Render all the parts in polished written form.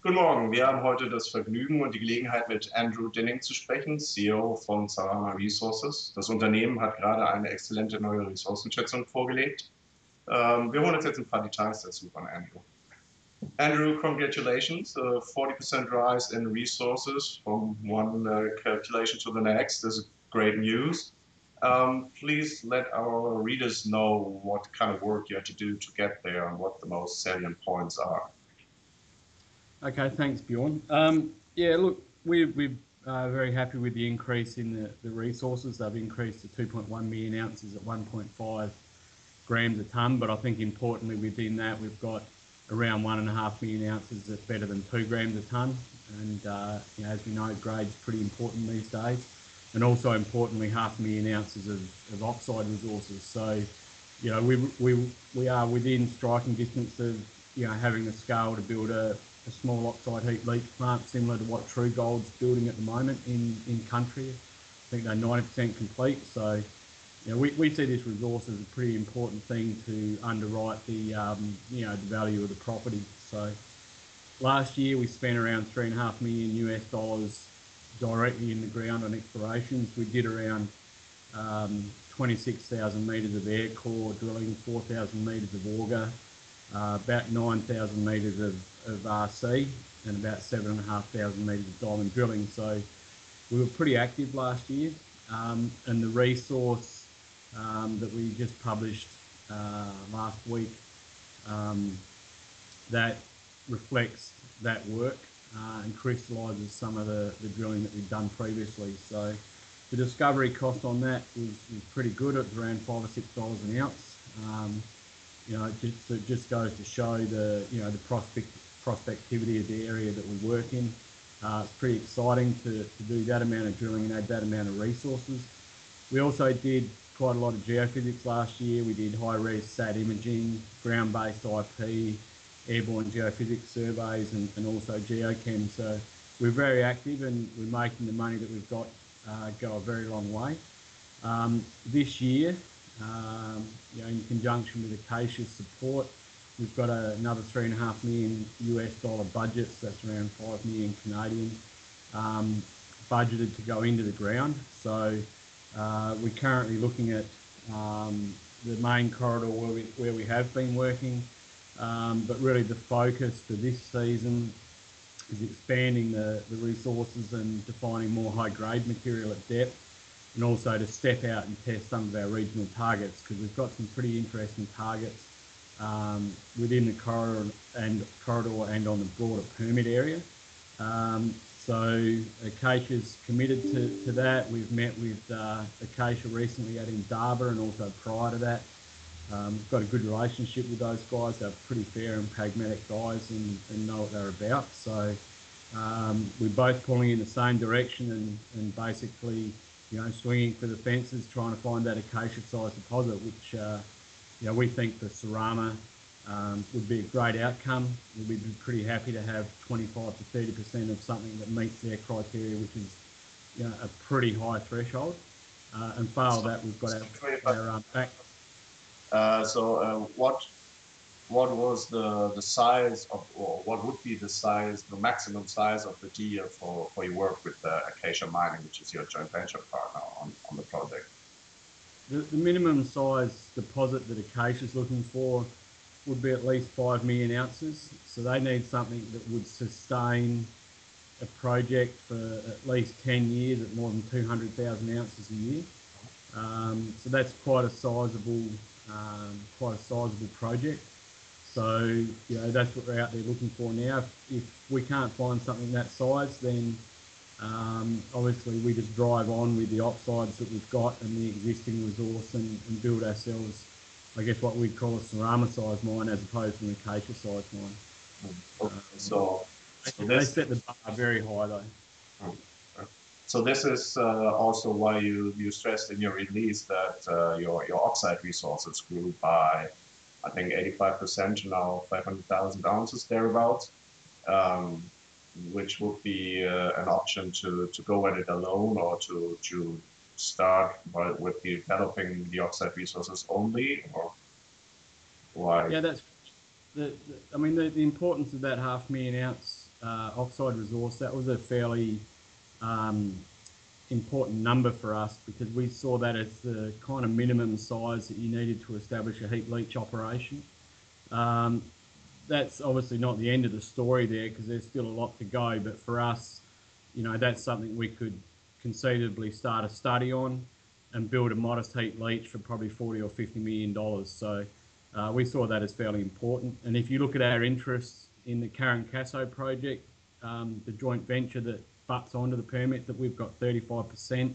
Guten Morgen, wir haben heute das Vergnügen und die Gelegenheit, mit Andrew Dinning zu sprechen, CEO von Sarama Resources. Das Unternehmen hat gerade eine exzellente neue Ressourcenschätzung vorgelegt. Wir holen uns jetzt ein paar Details dazu von Andrew. Andrew, congratulations. 40% rise in resources from one calculation to the next is great news. Please let our readers know what kind of work you had to do to get there and what the most salient points are. Okay, thanks, Bjorn. Yeah, look, we're very happy with the increase in the resources. They've increased to 2.1 million ounces at 1.5 grams a tonne, but I think importantly within that we've got around 1.5 million ounces that's better than 2 grams a tonne. And you know, as we know, grade's pretty important these days. And also importantly, 500,000 ounces of oxide resources. So, you know, we are within striking distance of, you know, having the scale to build a small oxide heap leach plant similar to what True Gold's building at the moment in country. I think they're 90% complete. So, you know, we see this resource as a pretty important thing to underwrite the, you know, the value of the property. So last year we spent around $3.5 million directly in the ground on explorations. We did around 26,000 metres of air core drilling, 4,000 metres of auger, about 9,000 metres of RC and about 7,500 metres of diamond drilling. So we were pretty active last year, and the resource that we just published last week that reflects that work and crystallises some of the drilling that we've done previously. So the discovery cost on that was pretty good. It was around $5 or $6 an ounce. You know, it just goes to show the, you know, the prospectivity of the area that we work in. It's pretty exciting to do that amount of drilling and add that amount of resources. We also did quite a lot of geophysics last year. We did high-res SAT imaging, ground-based IP, airborne geophysics surveys, and also geochem. So we're very active and we're making the money that we've got go a very long way. This year, you know, in conjunction with Acacia's support, we've got another $3.5 million budget, so that's around 5 million Canadian, budgeted to go into the ground. So we're currently looking at the main corridor where we have been working, but really the focus for this season is expanding the resources and defining more high-grade material at depth, and also to step out and test some of our regional targets, because we've got some pretty interesting targets within the corridor and on the broader permit area. So Acacia's committed to that. We've met with Acacia recently at Indaba and also prior to that. We've got a good relationship with those guys. They're pretty fair and pragmatic guys and know what they're about. So we're both pulling in the same direction and basically, you know, swinging for the fences, trying to find that Acacia-sized deposit, which, you know, we think for Sarama would be a great outcome. We'd be pretty happy to have 25 to 30% of something that meets their criteria, which is, you know, a pretty high threshold. And fail that, we've got our back. What was the size of, or what would be the size, the maximum size of the deal for your work with Acacia Mining, which is your joint venture partner on the project? The minimum size deposit that Acacia's looking for would be at least 5 million ounces. So they need something that would sustain a project for at least 10 years at more than 200,000 ounces a year. So that's quite a sizable project. So, you know, that's what we're out there looking for now. If we can't find something that size, then obviously we just drive on with the oxides that we've got and the existing resource and build ourselves, I guess, what we call a Sarama-sized mine as opposed to an Acacia-sized mine. So they set the bar very high though. So this is also why you stressed in your release that your oxide resources grew by, I think, 85% to now 500,000 ounces thereabouts, which would be an option to go at it alone or to start with developing the oxide resources only, or why? Yeah, that's I mean the importance of that 500,000 ounce oxide resource, that was a fairly important number for us because we saw that as the kind of minimum size that you needed to establish a heap leach operation. That's obviously not the end of the story there because there's still a lot to go, but for us, that's something we could conceivably start a study on and build a modest heap leach for probably $40 or $50 million. So we saw that as fairly important. And if you look at our interests in the Caso project, the joint venture that butts onto the permit, that we've got 35%.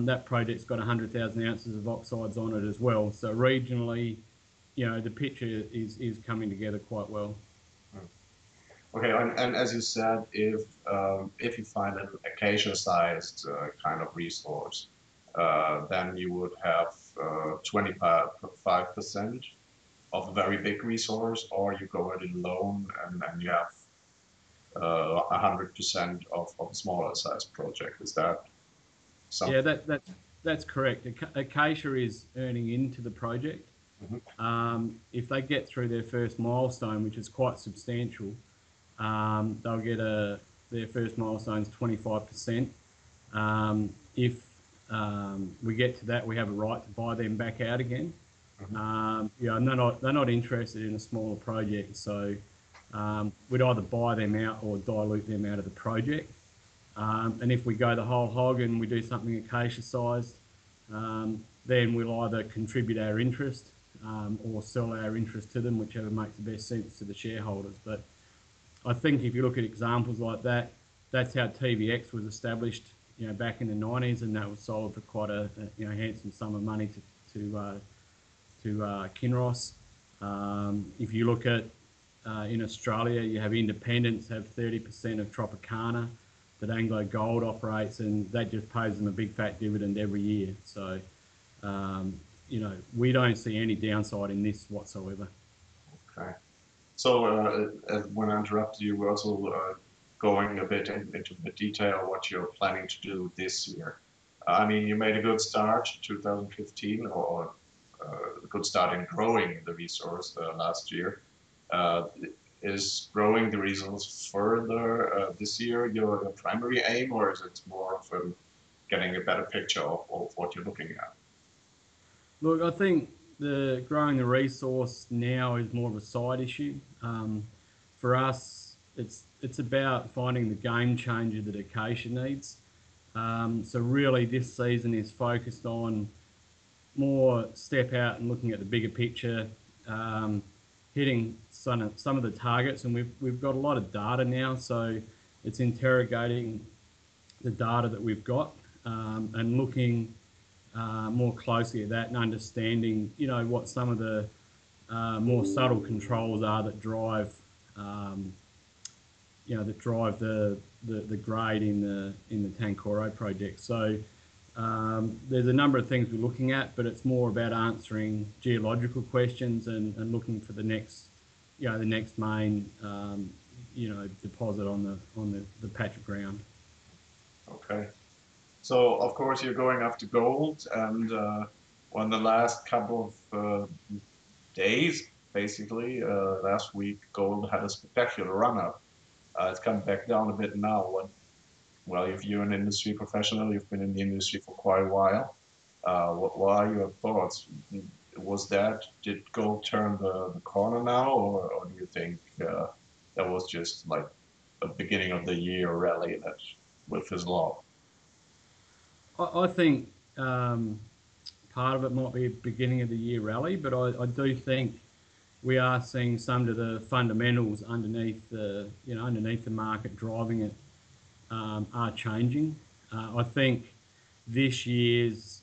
That project's got 100,000 ounces of oxides on it as well. So regionally, the picture is coming together quite well. Okay, and as you said, if you find an acacia-sized kind of resource, then you would have 25% of a very big resource, or you go it alone and you have 100% of a smaller size project. Is that something? Yeah, that's correct. Acacia is earning into the project. Mm-hmm. If they get through their first milestone, which is quite substantial, they'll get their first milestone's 25%. If we get to that, we have a right to buy them back out again. Mm-hmm. And they're not interested in a smaller project, so we'd either buy them out or dilute them out of the project. And if we go the whole hog and we do something acacia-sized, then we'll either contribute our interest or sell our interest to them, whichever makes the best sense to the shareholders. But I think if you look at examples like that, that's how TVX was established, back in the 90s, and that was sold for quite a handsome sum of money to Kinross. If you look at in Australia, you have independents have 30% of Tropicana that Anglo Gold operates, and that just pays them a big fat dividend every year. So, we don't see any downside in this whatsoever. Okay. So when I interrupted you, we're also going a bit into the detail what you're planning to do this year. I mean, you made a good start 2015, or a good start in growing the resource last year. Is growing the resource further this year your primary aim, or is it more of getting a better picture of what you're looking at? Look, I think growing the resource now is more of a side issue. For us, it's about finding the game changer that Acacia needs. So really this season is focused on more step out and looking at the bigger picture, hitting some of the targets, and we've got a lot of data now, so it's interrogating the data that we've got and looking more closely at that and understanding, what some of the more subtle controls are that drive, the grade in the Tankoro project. So there's a number of things we're looking at, but it's more about answering geological questions and looking for the next main, deposit on the patch of ground. Okay. So of course you're going after gold, and on the last couple of days, basically, last week, gold had a spectacular run-up. It's come back down a bit now. Well, if you're an industry professional, you've been in the industry for quite a while. What are your thoughts? Did gold turn the corner now, or do you think that was just like a beginning of the year rally that will fizzle off? I think part of it might be a beginning of the year rally, but I do think we are seeing some of the fundamentals underneath the market driving it are changing. I think this year's,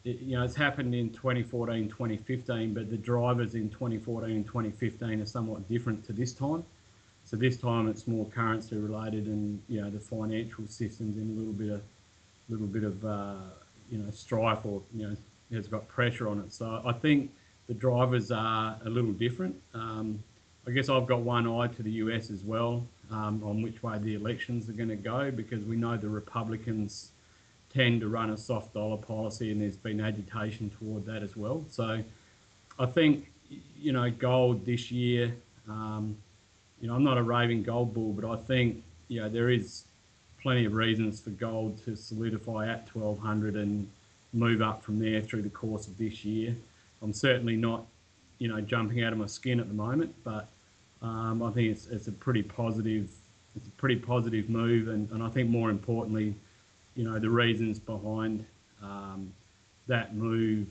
it's happened in 2014, 2015, but the drivers in 2014 and 2015 are somewhat different to this time. So this time it's more currency related, and the financial system's in a little bit of strife, or has got pressure on it. So I think the drivers are a little different. I guess I've got one eye to the US as well, on which way the elections are going to go, because we know the Republicans tend to run a soft dollar policy, and there's been agitation toward that as well. So I think, gold this year, I'm not a raving gold bull, but I think there is plenty of reasons for gold to solidify at 1200 and move up from there through the course of this year. I'm certainly not, jumping out of my skin at the moment, but I think it's a pretty positive move, and I think more importantly, the reasons behind that move,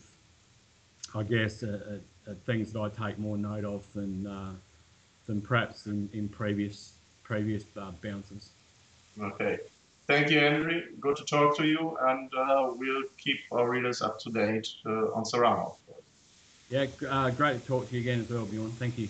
I guess, are things that I take more note of than perhaps in previous bounces. Okay. Thank you, Henry. Good to talk to you, and we'll keep our readers up to date on Sarama. Yeah, great to talk to you again as well, Bjorn. Thank you.